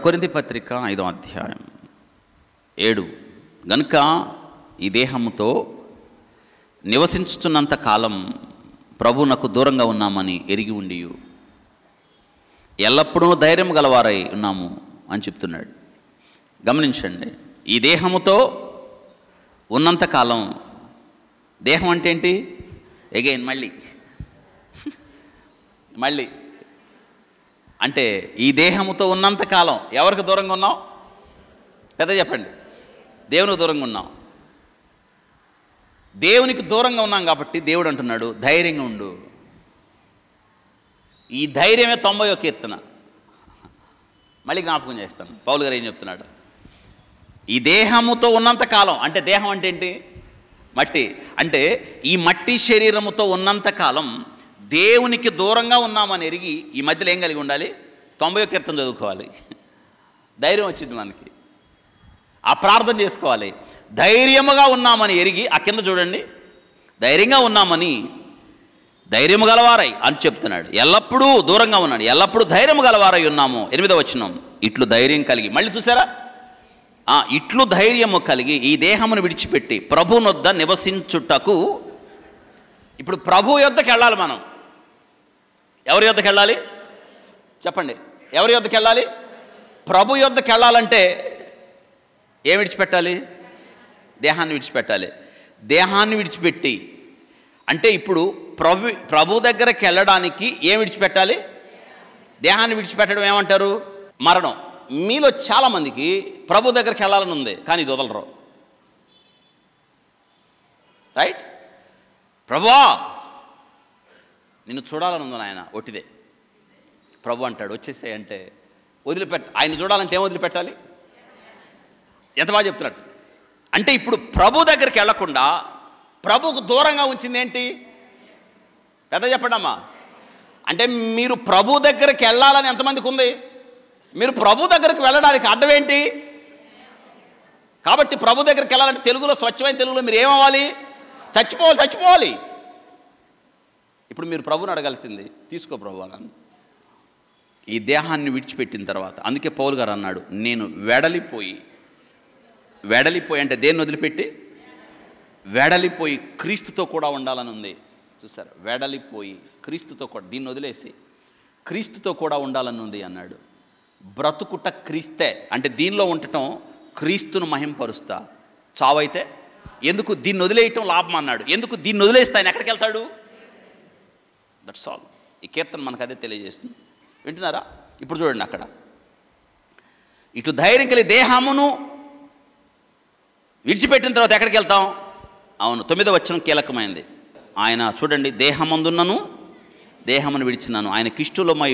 కొరింథీ పత్రిక 5వ అధ్యాయం 7. గనుక ఈ దేహముతో నివసించుతున్నంత కాలం ప్రభువునకు దూరంగా ఉన్నామని ఎరిగి ఉండి ఎల్లప్పుడూ ధైర్యం గలవారై ఉన్నాము అని చెప్తున్నాడు. గమనించండి, ఈ దేహముతో ఉన్నంతకాలం, దేహం అంటే ఏంటి? ఎగైన్ మళ్ళీ అంటే ఈ దేహముతో ఉన్నంతకాలం ఎవరికి దూరంగా ఉన్నాం? పెద్ద చెప్పండి. దేవునికి దూరంగా ఉన్నాం. దేవునికి దూరంగా ఉన్నాం కాబట్టి దేవుడు అంటున్నాడు ధైర్యంగా ఉండు. ఈ ధైర్యమే 90వ కీర్తన. మళ్ళీ జ్ఞాపకం చేస్తాను, పౌలు గారు ఏం చెప్తున్నాడు. ఈ దేహముతో ఉన్నంతకాలం అంటే దేహం అంటే ఏంటి? మట్టి. అంటే ఈ మట్టి శరీరముతో ఉన్నంతకాలం దేవునికి దూరంగా ఉన్నామని ఎరిగి ఈ మధ్యలో ఏం కలిగి ఉండాలి? 90వ కీర్తన చదువుకోవాలి. ధైర్యం వచ్చింది మనకి. ఆ ప్రార్థన చేసుకోవాలి. ధైర్యముగా ఉన్నామని ఎరిగి, ఆ కింద చూడండి, ధైర్యంగా ఉన్నామని, ధైర్యము గలవారై అని చెప్తున్నాడు. ఎల్లప్పుడూ దూరంగా ఉన్నాడు, ఎల్లప్పుడూ ధైర్యము గలవారై ఉన్నాము. 8వ వచనం, ఇట్లు ధైర్యం కలిగి, మళ్ళీ చూసారా, ఇట్లు ధైర్యము కలిగి ఈ దేహమును విడిచిపెట్టి ప్రభునొద్ద నివసించుటకు. ఇప్పుడు ప్రభు యొద్దకు వెళ్ళాలి మనం. ఎవరి యొద్దకు వెళ్ళాలి చెప్పండి? ఎవరి యొద్దకు వెళ్ళాలి? ప్రభు యొద్దకు వెళ్ళాలంటే ఏం విడిచిపెట్టాలి? దేహాన్ని విడిచిపెట్టాలి. దేహాన్ని విడిచిపెట్టి అంటే ఇప్పుడు ప్రభు దగ్గరికి వెళ్ళడానికి ఏం విడిచిపెట్టాలి? దేహాన్ని విడిచిపెట్టడం ఏమంటారు? మరణం. మీలో చాలామందికి ప్రభు దగ్గరికి వెళ్ళాలని ఉంది, కానీ ఇది వదలరు. రైట్? ప్రభువా నిన్ను చూడాలని ఉంది నాయన, ఒట్టిదే. ప్రభు అంటాడు వచ్చేసే అంటే ఆయన చూడాలంటే ఏం వదిలిపెట్టాలి? ఎంత బాగా చెప్తున్నాడు. అంటే ఇప్పుడు ప్రభు దగ్గరికి వెళ్లకుండా ప్రభుకు దూరంగా ఉంచింది ఏంటి? పెద్ద చెప్పండి అమ్మా. అంటే మీరు ప్రభు దగ్గరికి వెళ్ళాలని ఎంతమందికి ఉంది? మీరు ప్రభు దగ్గరికి వెళ్ళడానికి అడ్డం ఏంటి? కాబట్టి ప్రభు దగ్గరికి వెళ్ళాలంటే తెలుగులో, స్వచ్ఛమైన తెలుగులో మీరు ఏమవ్వాలి? చచ్చిపోవాలి. ఇప్పుడు మీరు ప్రభుని అడగాల్సింది, తీసుకో ప్రభు అని. ఈ దేహాన్ని విడిచిపెట్టిన తర్వాత, అందుకే పౌలు గారు అన్నాడు, నేను వెడలిపోయి అంటే దేన్ని వదిలిపెట్టి? వెడలిపోయి క్రీస్తుతో కూడా ఉండాలని ఉంది. చూసారు? వెడలిపోయి క్రీస్తుతో కూడా, దీన్ని వదిలేసి క్రీస్తుతో కూడా ఉండాలని ఉంది అన్నాడు. బ్రతుకుట క్రీస్తే అంటే దీనిలో ఉండటం క్రీస్తును మహింపరుస్తా. చావైతే ఎందుకు దీన్ని వదిలేయటం లాభం అన్నాడు. ఎందుకు దీన్ని వదిలేస్తే ఆయన ఎక్కడికి వెళ్తాడు? That's all. ఈ కీర్తన మనకు అదే తెలియజేస్తుంది. వింటున్నారా? ఇప్పుడు చూడండి, అక్కడ ఇటు ధైర్యం కలిగి దేహమును విడిచిపెట్టిన తర్వాత ఎక్కడికి వెళ్తాం? అవును, 9వ వచనం కీలకమైంది. ఆయన చూడండి, దేహమందున్నను దేహమును విడిచినాను, ఆయన కిష్టులమై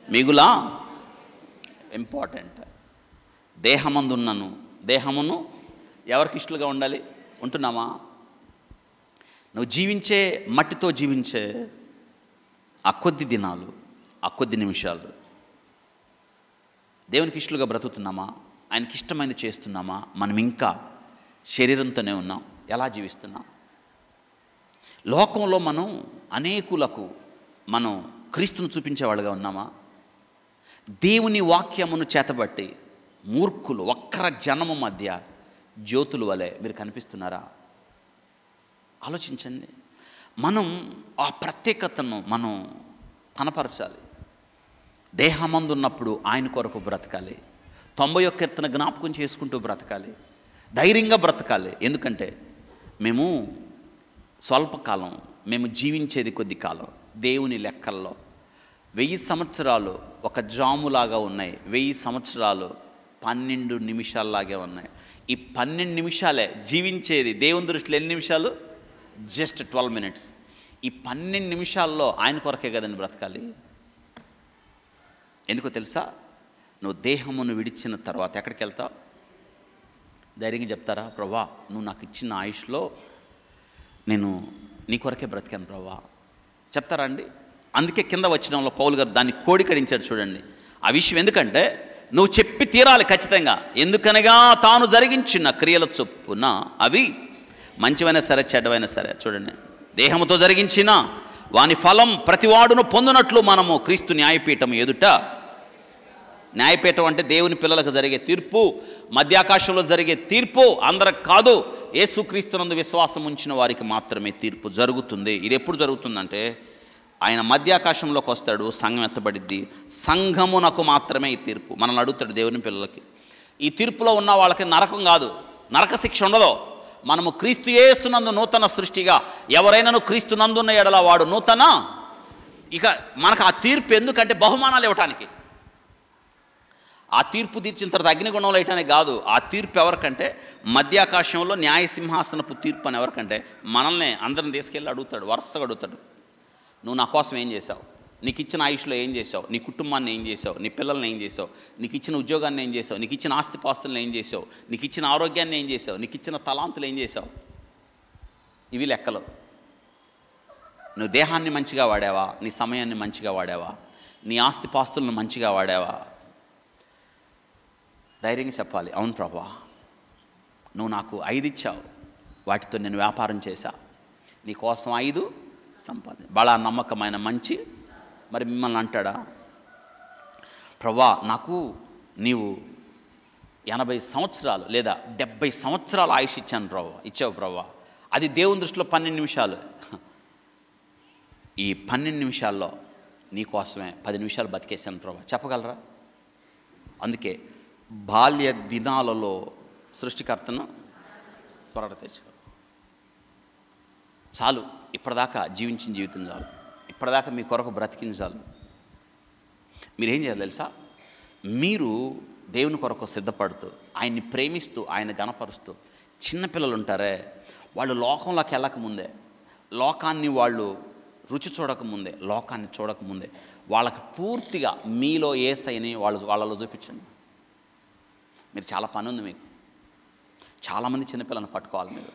మిగులా. ఇంపార్టెంట్. దేహమందున్నను, దేహమును ఎవరికి ఇష్టలుగా ఉండాలి? ఉంటున్నామా? నువ్వు జీవించే మట్టితో జీవించే ఆ కొద్ది దినాలు, ఆ కొద్ది నిమిషాలు దేవునికి ఇష్టలుగా బ్రతుకుతున్నామా? ఆయనకి ఇష్టమైనది చేస్తున్నామా? మనం ఇంకా శరీరంతోనే ఉన్నాం. ఎలా జీవిస్తున్నాం? లోకంలో మనం అనేకులకు మనం క్రీస్తును చూపించేవాళ్ళుగా ఉన్నామా? దేవుని వాక్యమును చేతబట్టి మూర్ఖులు, వక్ర జనము మధ్య జ్యోతుల వలె మీరు కనిపిస్తున్నారా? ఆలోచించండి. మనం ఆ ప్రత్యేకతను మనం కనపరచాలి. దేహమందున్నప్పుడు ఆయన కొరకు బ్రతకాలి. 90వ కీర్తన జ్ఞాపకం చేసుకుంటూ బ్రతకాలి. ధైర్యంగా బ్రతకాలి. ఎందుకంటే మేము స్వల్పకాలం, మేము జీవించేది కొద్ది కాలం. దేవుని లెక్కల్లో 1000 సంవత్సరాలు ఒక జాములాగా ఉన్నాయి, 1000 సంవత్సరాలు 12 నిమిషాల్లాగే ఉన్నాయి. ఈ 12 నిమిషాలే జీవించేది. దేవుని దృష్టిలో ఎన్ని నిమిషాలు? Just 12 minutes. ఈ 12 నిమిషాల్లో ఆయన కొరకే కదండి బ్రతకాలి. ఎందుకో తెలుసా? నువ్వు దేహమును విడిచిన తర్వాత ఎక్కడికి వెళ్తావు? ధైర్యంగా చెప్తారా? ప్రభా, నువ్వు నాకు ఇచ్చిన ఆయుష్లో నేను నీ కొరకే బ్రతికాను ప్రభా, చెప్తారా అండి? అందుకే కింద వచ్చినంలో పౌలు గారు దాన్ని కోడికడించాడు. చూడండి ఆ విషయం. ఎందుకంటే నువ్వు చెప్పి తీరాలి ఖచ్చితంగా. ఎందుకనగా తాను జరిగించిన క్రియల చొప్పున అవి మంచివైనా సరే చెడ్డవైనా సరే, చూడండి, దేహముతో జరిగించిన వాని ఫలం ప్రతివాడును పొందినట్లు మనము క్రీస్తు న్యాయపీఠం ఎదుట న్యాయపీఠం అంటే దేవుని పిల్లలకు జరిగే తీర్పు, మధ్యాకాశంలో జరిగే తీర్పు అందరికి కాదు. యేసుక్రీస్తునందు విశ్వాసం ఉంచిన వారికి మాత్రమే తీర్పు జరుగుతుంది. ఇది ఎప్పుడు జరుగుతుందంటే ఆయన మధ్యాకాశంలోకి వస్తాడు, సంఘం ఎత్తబడిద్ది, సంఘమునకు మాత్రమే ఈ తీర్పు. మనల్ని అడుగుతాడు దేవుని పిల్లలకి, ఈ తీర్పులో ఉన్న వాళ్ళకి నరకం కాదు, నరక శిక్ష ఉండదు. మనము క్రీస్తు యేసునందు నూతన సృష్టిగా, ఎవరైనాను క్రీస్తు నందున్న ఎడల వాడు నూతన. ఇక మనకు ఆ తీర్పు ఎందుకంటే బహుమానాలు ఇవ్వటానికి. ఆ తీర్పు తీర్చిన తర్వాత అగ్నిగుణంలో వేయటానికి కాదు. ఆ తీర్పు ఎవరికంటే మధ్యాకాశంలో న్యాయసింహాసనపు తీర్పు అని ఎవరికంటే మనల్ని అందరిని తీసుకెళ్ళి అడుగుతాడు, వరుసగా అడుగుతాడు. నువ్వు నా కోసం ఏం చేసావు? నీకు ఇచ్చిన ఆయుష్లో ఏం చేసావు? నీ కుటుంబాన్ని ఏం చేసావు? నీ పిల్లల్ని ఏం చేసావు? నీకు ఇచ్చిన ఉద్యోగాన్ని ఏం చేసావు? నీకు ఇచ్చిన ఆస్తిపాస్తులను ఏం చేసావు? నీకు ఇచ్చిన ఆరోగ్యాన్ని ఏం చేసావు? నీకు ఇచ్చిన తలాంతులు ఏం చేసావు? ఇవి లెక్కలు. నువ్వు దేహాన్ని మంచిగా వాడావా? నీ సమయాన్ని మంచిగా వాడావా? నీ ఆస్తిపాస్తులను మంచిగా వాడావా? ధైర్యంగా చెప్పాలి, అవును ప్రభా, నువ్వు నాకు 5 ఇచ్చావు, వాటితో నేను వ్యాపారం చేశా, నీ కోసం 5 సంపాదన. బలా నమ్మకమైన మంచి. మరి మిమ్మల్ని అంటాడా, ప్రభా నాకు నీవు 80 సంవత్సరాలు లేదా 70 సంవత్సరాలు ఆయుష్ ఇచ్చావు ప్రభా, అది దేవుని దృష్టిలో 12 నిమిషాలు. ఈ 12 నిమిషాల్లో నీ కోసమే 10 నిమిషాలు బతికేశాను ప్రభా, చెప్పగలరా? అందుకే బాల్య దినాలలో సృష్టికర్తను త్వరగా తెచ్చు. చాలు, ఇప్పటిదాకా జీవించిన జీవితం చాలు, ఇప్పటిదాకా మీ కొరకు బ్రతికిన చాలు. మీరేం చేయాలి తెలుసా? మీరు దేవుని కొరకు సిద్ధపడుతూ, ఆయన్ని ప్రేమిస్తూ, ఆయన గణపరుస్తూ, చిన్నపిల్లలు ఉంటారే, వాళ్ళు లోకంలోకి వెళ్ళకముందే, లోకాన్ని వాళ్ళు రుచి చూడకముందే, లోకాన్ని చూడకముందే వాళ్ళకి పూర్తిగా మీలో యేసయ్యని వాళ్ళలో చూపించండి. మీరు చాలా పని ఉంది మీకు. చాలామంది చిన్నపిల్లలను పట్టుకోవాలి. మీరు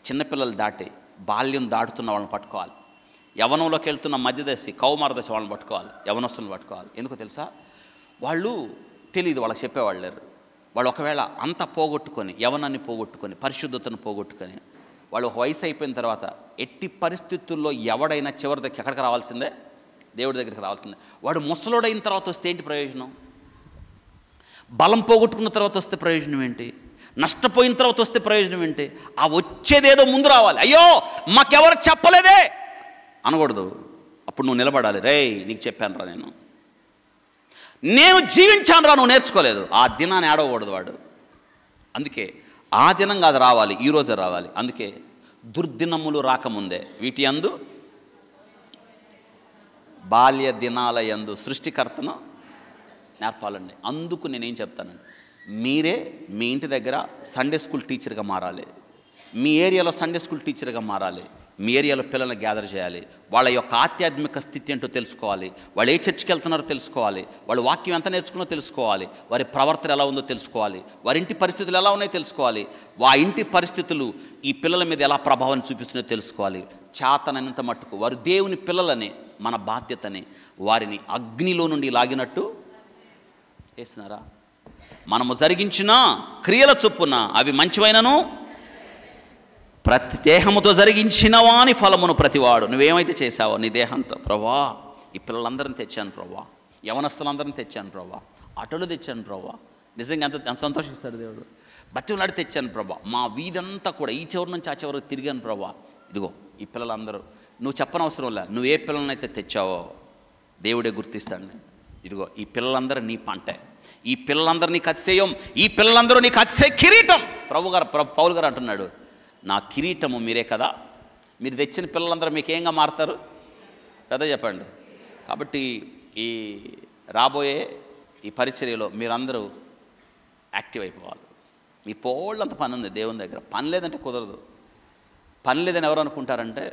చిన్నపిల్లలు దాటి బాల్యం దాటుతున్న వాళ్ళని పట్టుకోవాలి. యవనంలోకి వెళ్తున్న మధ్యదశి, కౌమార దశ వాళ్ళని పట్టుకోవాలి, యవనస్తులను పట్టుకోవాలి. ఎందుకో తెలుసా? వాళ్ళు తెలియదు, వాళ్ళకి చెప్పేవాళ్ళు లేరు. వాళ్ళు ఒకవేళ అంతా పోగొట్టుకొని, యవనాన్ని పోగొట్టుకొని, పరిశుద్ధతను పోగొట్టుకొని, వాళ్ళు ఒక వయసు అయిపోయిన తర్వాత ఎట్టి పరిస్థితుల్లో ఎవడైనా చివరి దగ్గర ఎక్కడికి రావాల్సిందే? దేవుడి దగ్గరికి రావాల్సిందే. వాడు ముసలోడైన తర్వాత వస్తే ఏంటి ప్రయోజనం? బలం పోగొట్టుకున్న తర్వాత వస్తే ప్రయోజనం ఏంటి? నష్టపోయిన తర్వాత వస్తే ప్రయోజనం ఏంటి? ఆ వచ్చేదేదో ముందు రావాలి. అయ్యో మాకెవరు చెప్పలేదే అనకూడదు. అప్పుడు నువ్వు నిలబడాలి. రేయ్ నీకు చెప్పాను రా, నేను జీవించాను రా, నువ్వు నేర్చుకోలేదు. ఆ దినాన్ని ఆడకూడదు వాడు. అందుకే ఆ దినం కాదు రావాలి, ఈరోజే రావాలి. అందుకే దుర్దినములు రాకముందే వీటి యందు, బాల్య దినాల యందు సృష్టికర్తను నేర్పాలండి. అందుకు నేనేం చెప్తానండి, మీరే మీ ఇంటి దగ్గర సండే స్కూల్ టీచర్గా మారాలి. మీ ఏరియాలో సండే స్కూల్ టీచర్గా మారాలి. మీ ఏరియాలో పిల్లల్ని గ్యాదర్ చేయాలి. వాళ్ళ యొక్క ఆధ్యాత్మిక స్థితి ఏంటో తెలుసుకోవాలి. వాళ్ళు ఏ చర్చికి వెళ్తున్నారో తెలుసుకోవాలి. వాళ్ళు వాక్యం ఎంత నేర్చుకున్నో తెలుసుకోవాలి. వారి ప్రవర్తన ఎలా ఉందో తెలుసుకోవాలి. వారి ఇంటి పరిస్థితులు ఎలా ఉన్నాయో తెలుసుకోవాలి. ఇంటి పరిస్థితులు ఈ పిల్లల మీద ఎలా ప్రభావాన్ని చూపిస్తున్నాయో తెలుసుకోవాలి. చేతనైనంత మట్టుకు వారు దేవుని పిల్లలని, మన బాధ్యతని వారిని అగ్నిలో నుండి లాగినట్టు చేసినారా? మనము జరిగించిన క్రియల చొప్పున అవి మంచివైనను, ప్రతి దేహముతో జరిగించిన వాని ఫలమును ప్రతివాడు. నువ్వేమైతే చేశావో నీ దేహంతో, ప్రభా ఈ పిల్లలందరిని తెచ్చాను ప్రభా, యవనస్తులందరిని తెచ్చాను ప్రభా, అటలు తెచ్చాను ప్రభా. నిజంగా ఎంత సంతోషిస్తాడు దేవుడు. బతిలాడి తెచ్చాను ప్రభా, మా వీధంతా కూడా ఈ చివరి నుంచి ఆ చివరికి తిరిగాను ప్రభా. ఇదిగో ఈ పిల్లలందరూ, నువ్వు చెప్పనవసరం లే, నువ్వు ఏ పిల్లలనైతే తెచ్చావో దేవుడే గుర్తిస్తాడు. ఇదిగో ఈ పిల్లలందరూ నీ పంటే, ఈ పిల్లలందరూ నీకు అతిశయం, ఈ పిల్లలందరూ నీకు అతిశయ కిరీటం. పౌలు గారు అంటున్నాడు, నా కిరీటము మీరే కదా. మీరు తెచ్చిన పిల్లలందరూ మీకు ఏంగా మారుతారు కదా, చెప్పండి. కాబట్టి ఈ రాబోయే ఈ పరిచర్యలో మీరందరూ యాక్టివ్ అయిపోవాలి. మీ పోళ్ళంత పని ఉంది దేవుని దగ్గర. పని లేదంటే కుదరదు. పని లేదని ఎవరు అనుకుంటారంటే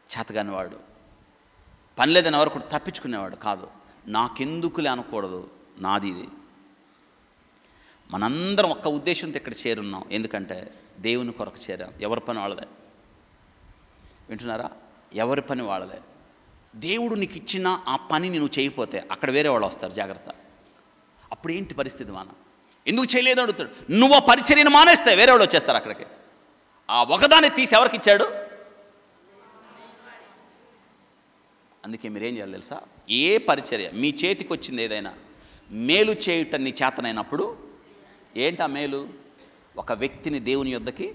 చేతగానివాడు. పని లేదని ఎవరు కూడా తప్పించుకునేవాడు కాదు. నాకెందుకులే అనకూడదు, నాది ఇది. మనందరం ఒక్క ఉద్దేశంతో ఇక్కడ చేరున్నాం. ఎందుకంటే దేవుని కొరకు చేరాం. ఎవరి పని వాళ్ళదే. వింటున్నారా? ఎవరి పని వాళ్ళదే. దేవుడు నీకు ఇచ్చిన ఆ పనిని నువ్వు చేయకపోతే అక్కడ వేరే వాళ్ళు వస్తారు, జాగ్రత్త. అప్పుడు ఏంటి పరిస్థితి? ఎందుకు చేయలేదు అడుగుతాడు. నువ్వు ఆ పరిచర్యను మానేస్తే వేరే వాళ్ళు వచ్చేస్తారు అక్కడికి. ఆ ఒకదాన్ని తీసి ఎవరికి ఇచ్చాడు? అందుకే మీరేం చేయాలి తెలుసా? ఏ పరిచర్య మీ చేతికి వచ్చింది ఏదైనా మేలు చేయుట నీ చేతనైనప్పుడు, ఏంటి ఆ మేలు? ఒక వ్యక్తిని దేవుని యొద్దకి